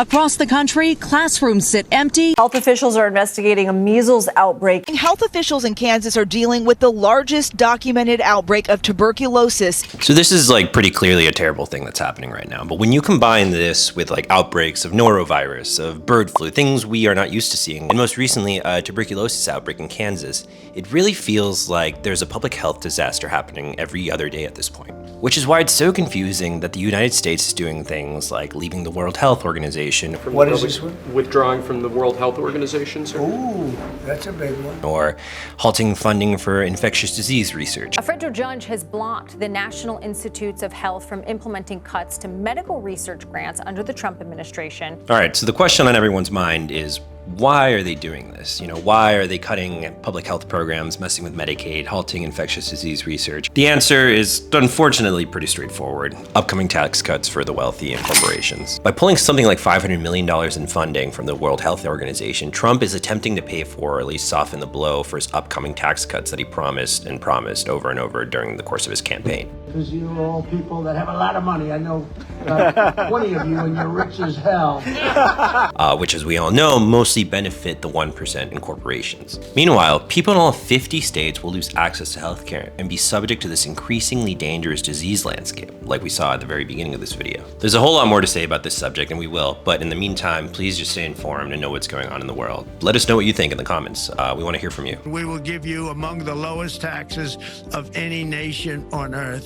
Across the country, classrooms sit empty. Health officials are investigating a measles outbreak. Health officials in Kansas are dealing with the largest documented outbreak of tuberculosis. So this is like pretty clearly a terrible thing that's happening right now. But when you combine this with like outbreaks of norovirus, of bird flu, things we are not used to seeing, and most recently a tuberculosis outbreak in Kansas, it really feels like there's a public health disaster happening every other day at this point. Which is why it's so confusing that the United States is doing things like leaving the World Health Organization. What is this one? Withdrawing from the World Health Organization, sir? Ooh, that's a big one. Or halting funding for infectious disease research. A federal judge has blocked the National Institutes of Health from implementing cuts to medical research grants under the Trump administration. All right, so the question on everyone's mind is, why are they doing this? Why are they cutting public health programs, messing with Medicaid, halting infectious disease research? The answer is unfortunately pretty straightforward. Upcoming tax cuts for the wealthy and corporations. By pulling something like $500 million in funding from the World Health Organization, Trump is attempting to pay for, or at least soften the blow for his upcoming tax cuts that he promised over and over during the course of his campaign. Because you're all people that have a lot of money. I know 20 of you and you're rich as hell. Which, as we all know, mostly benefit the 1% in corporations. Meanwhile, people in all 50 states will lose access to healthcare and be subject to this increasingly dangerous disease landscape, like we saw at the very beginning of this video. There's a whole lot more to say about this subject, and we will, but in the meantime, please just stay informed and know what's going on in the world. Let us know what you think in the comments. We want to hear from you. We will give you among the lowest taxes of any nation on earth.